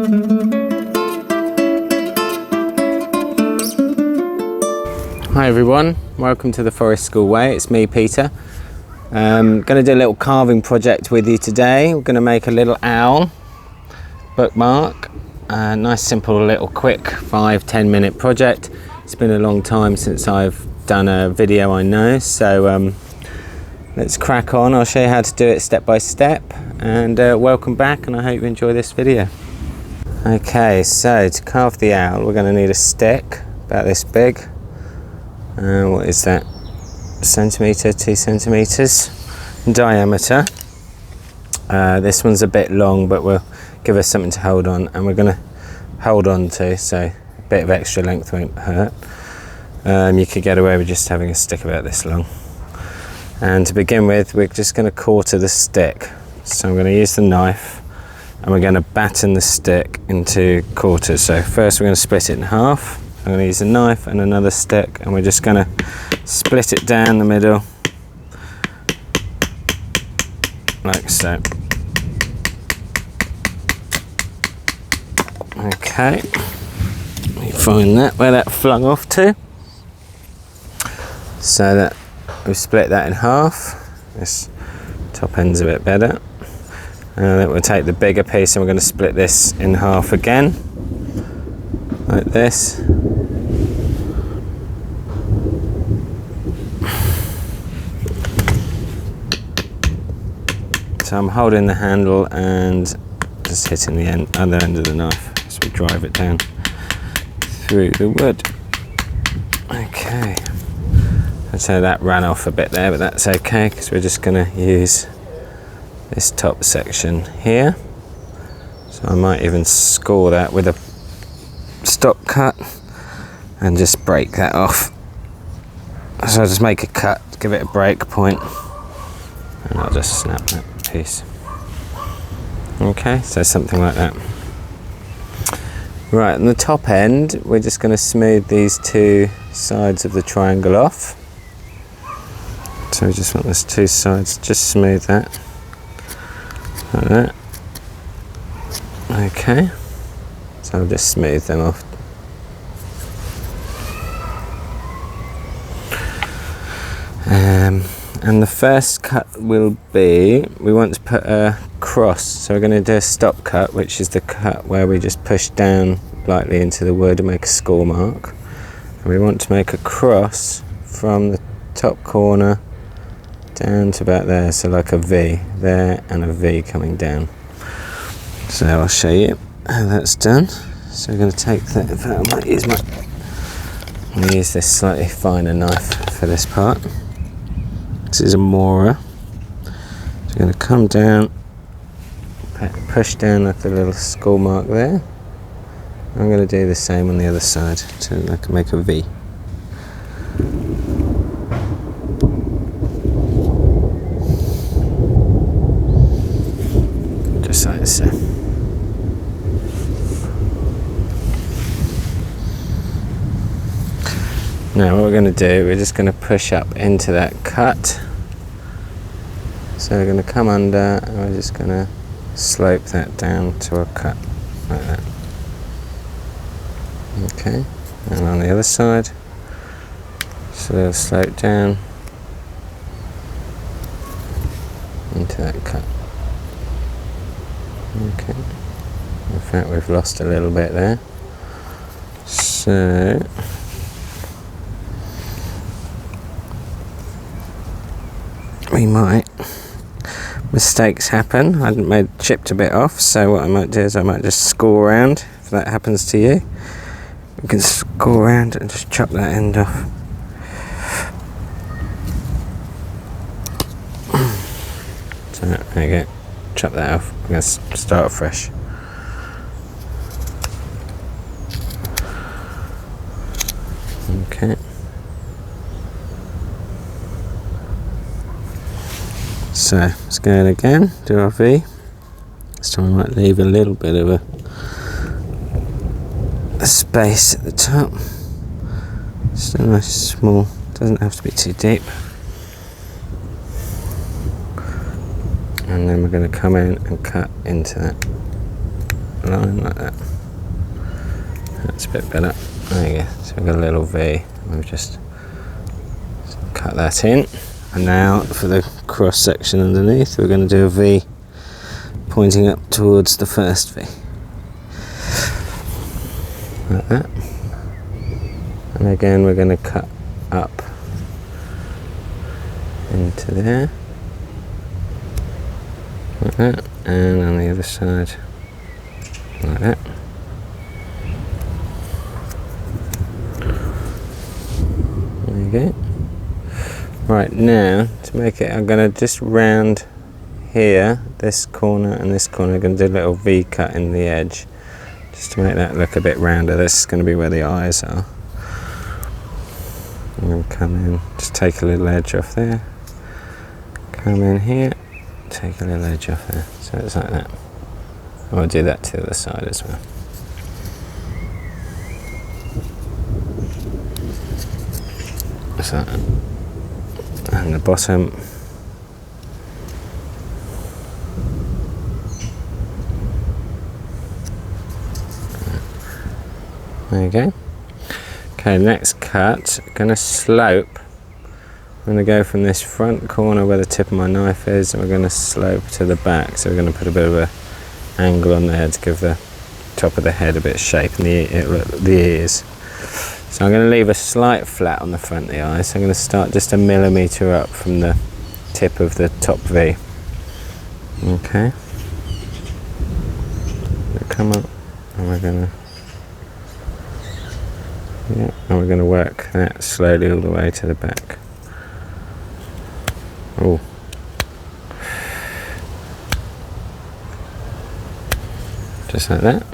Hi everyone, welcome to the Forest School Way. It's me, Peter. Going to do a little carving project with you today. We're going to make a little owl bookmark. A nice simple little quick 5-10 minute project. It's been a long time since I've done a video, I know, so let's crack on. I'll show you how to do it step by step, and welcome back, and I hope you enjoy this video. Okay, so to carve the owl we're going to need a stick about this big. What is that? Centimetre, 2 centimetres in diameter. This one's a bit long, but we'll give us something to hold on, and we're going to hold on to, so a bit of extra length won't hurt. You could get away with just having a stick about this long. And to begin with, we're just going to quarter the stick. So I'm going to use the knife, and we're going to batten the stick into quarters. So first we're going to split it in half. I'm going to use a knife and another stick, and we're just going to split it down the middle, like so. Okay, you find that, where that flung off to. So that we've split that in half. This top end's a bit better. Then we'll take the bigger piece and we're going to split this in half again, like this. So I'm holding the handle and just hitting the other end of the knife as we drive it down through the wood. Okay, so that ran off a bit there, but that's okay because we're just going to use this top section here. So I might even score that with a stop cut and just break that off. So I'll just make a cut, give it a break point, and I'll just snap that piece. Okay, so something like that. Right, on the top end we're just going to smooth these two sides of the triangle off. So we just want those two sides, just smooth that, like that. Okay, so I'll just smooth them off. And the first cut will be, we want to put a cross, so we're going to do a stop cut, which is the cut where we just push down lightly into the wood and make a score mark. And we want to make a cross from the top corner down to about there, so like a V there and a V coming down. So I'll show you how that's done. So we're going to take that, in fact I might use I'm going to use this slightly finer knife for this part. This is a Mora. So we're going to come down, push down at the little score mark there. I'm going to do the same on the other side, so I can make a V. Just like so. Now what we're going to do, we're just going to push up into that cut. So we're going to come under and we're just going to slope that down to a cut, like that. Okay, and on the other side, so they'll slope down into that cut. Okay, in fact we've lost a little bit there. So we might, mistakes happen. I chipped a bit off, so what I might do is I might just score around. If that happens to you, you can score around and just chop that end off. So there you go, chop that off. I'm going to start fresh. Okay. So let's go in again, do our V. This time we might leave a little bit of a space at the top. Just a nice small, doesn't have to be too deep. And then we're going to come in and cut into that. line like that. That's a bit better. There you go. So we've got a little V. We've just cut that in. And now for the cross section underneath, we're going to do a V pointing up towards the first V. Like that. And again, we're going to cut up into there. Like that. And on the other side, like that. There you go. Right, now to make it, I'm going to just round here, this corner and this corner. I'm going to do a little V cut in the edge just to make that look a bit rounder. This is going to be where the eyes are. I'm going to come in, just take a little edge off there, come in here, take a little edge off there, so it's like that. I'll do that to the other side as well. So, and the bottom, there you go. Okay, next cut, going to slope. I'm going to go from this front corner where the tip of my knife is, and we're going to slope to the back. So we're going to put a bit of a angle on there to give the top of the head a bit of shape and the ears. So I'm going to leave a slight flat on the front of the eye. So I'm going to start just a millimetre up from the tip of the top V. Okay. We'll come up, and we're going to work that slowly all the way to the back. Oh. Just like that.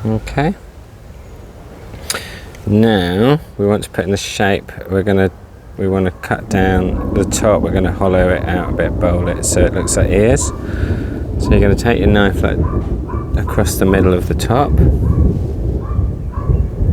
Okay. Now we want to put in the shape. We want to cut down the top. We're going to hollow it out a bit, bowl it so it looks like ears. So you're going to take your knife like across the middle of the top,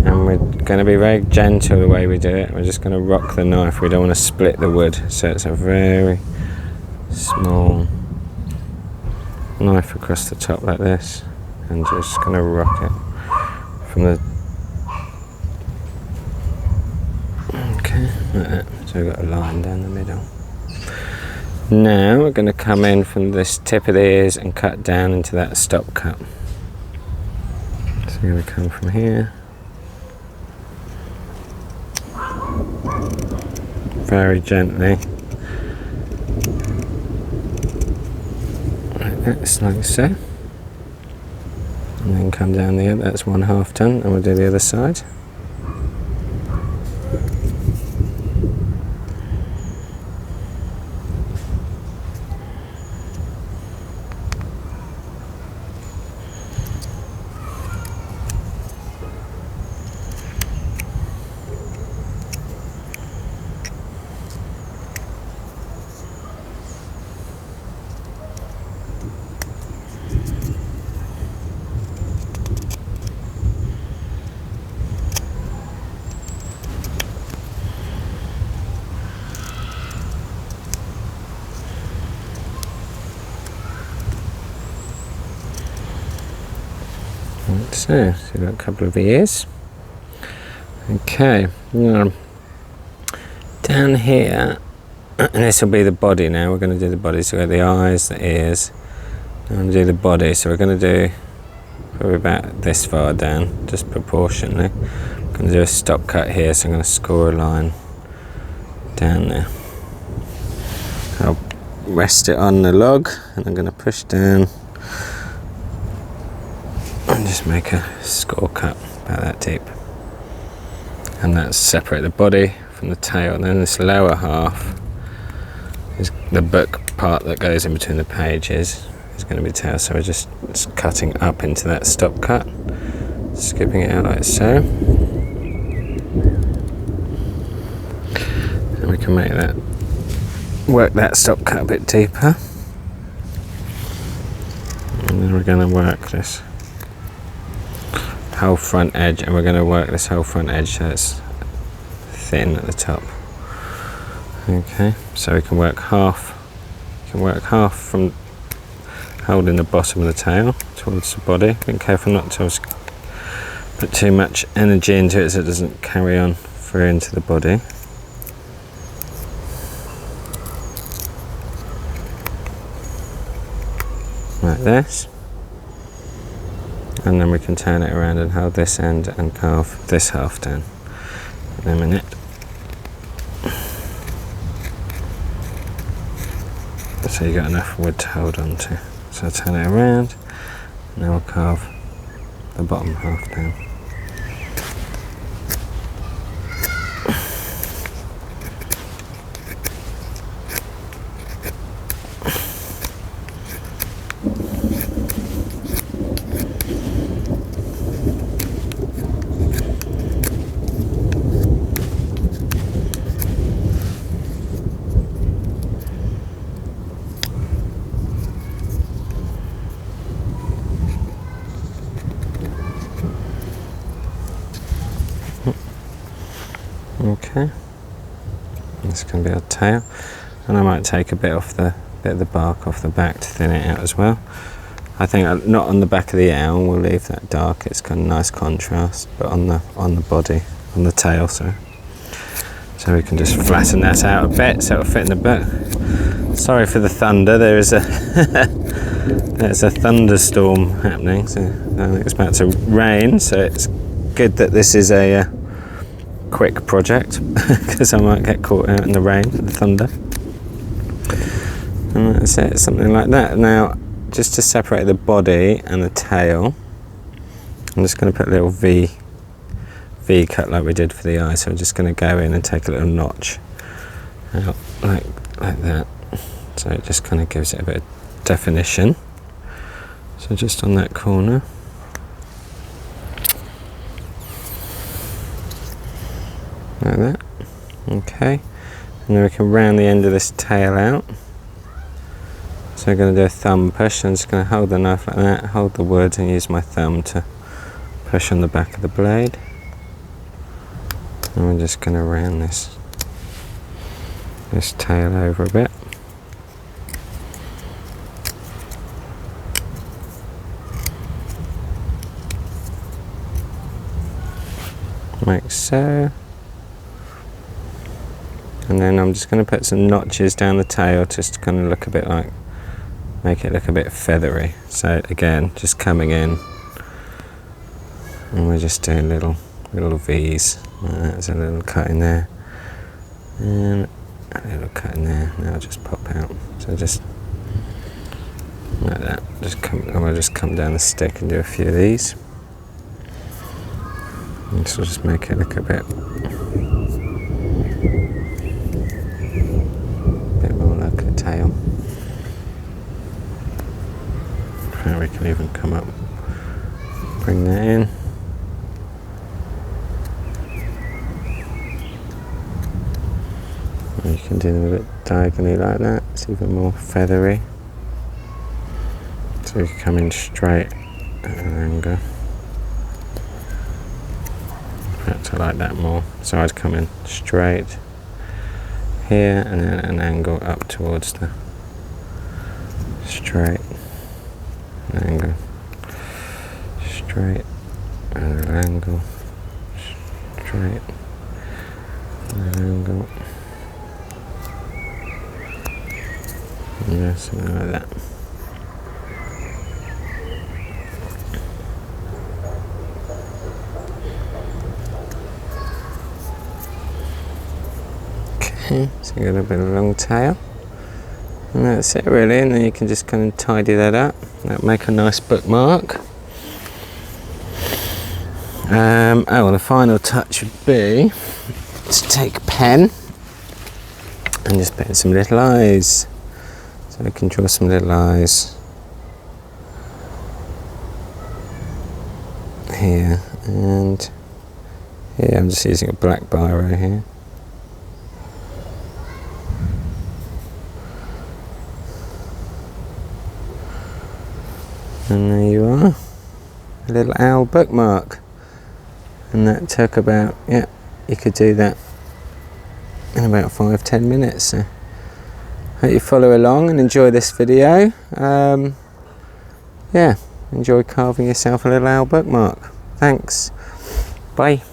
and we're going to be very gentle the way we do it. We're just going to rock the knife. We don't want to split the wood, so it's a very small knife across the top like this, and just going to rock it from the like that. So we've got a line down the middle. Now we're going to come in from this tip of the ears and cut down into that stop cut. So we're going to come from here, very gently, like that, like so, and then come down the other. That's 1/2 done, and we'll do the other side. So we've got a couple of ears. Okay, now down here, and this will be the body now. We're going to do the body. So we've got the eyes, the ears, and we'll do the body. So we're going to do probably about this far down, just proportionally. I'm going to do a stop cut here, so I'm going to score a line down there. I'll rest it on the log, and I'm going to push down and just make a score cut about that deep, and that's separate the body from the tail. And then this lower half is the book part that goes in between the pages, is going to be tail. So we're just cutting up into that stop cut, scooping it out like so, and we can make that, work that stop cut a bit deeper, and then we're going to work this whole front edge, and we're going to work this whole front edge so it's thin at the top. Okay, so we can work half from holding the bottom of the tail towards the body. Being careful not to put too much energy into it so it doesn't carry on through into the body. Like this. And then we can turn it around and hold this end and carve this half down in a minute. So you got enough wood to hold on to. So turn it around, and now we'll carve the bottom half down. Okay, this can be our tail, and I might take a bit of the bark off the back to thin it out as well. I think not on the back of the owl, we'll leave that dark, it's got a nice contrast, but on the body, on the tail, so we can just flatten that out a bit so it'll fit in the book. Sorry for the thunder, there is there's a thunderstorm happening, so I think it's about to rain, so it's good that this is a quick project because I might get caught out in the rain with the thunder. And that's it, something like that. Now, just to separate the body and the tail, I'm just going to put a little V cut like we did for the eye. So I'm just going to go in and take a little notch out like that. So it just kind of gives it a bit of definition. So just on that corner. Like that. Okay, and then we can round the end of this tail out. So we're going to do a thumb push. I'm just going to hold the knife like that, hold the wood, and use my thumb to push on the back of the blade. And we're just going to round this tail over a bit. Like so. And then I'm just going to put some notches down the tail just to kind of look a bit like, make it look a bit feathery. So again, just coming in, and we're just doing little V's. There's a little cut in there, and a little cut in there. Now just pop out. So just like that. I'll just come down the stick and do a few of these. And so just make it look a bit more like a tail. And we can even come up, bring that in. And you can do them a bit diagonally like that, it's even more feathery. So you can come in straight at an angle. Perhaps I like that more. So I'd come in straight here and then an angle up towards the straight angle, straight and an angle, straight and an angle. Yeah, something like that. Okay, so you got a bit of a long tail. And that's it really, and then you can just kind of tidy that up. That'll make a nice bookmark. Oh, and the final touch would be to take a pen and just put in some little eyes. So we can draw some little eyes here and here. I'm just using a black biro here. And there you are, a little owl bookmark. And that took about, yeah, you could do that in about 5-10 minutes. So hope you follow along and enjoy this video. yeah, enjoy carving yourself a little owl bookmark. Thanks. Bye.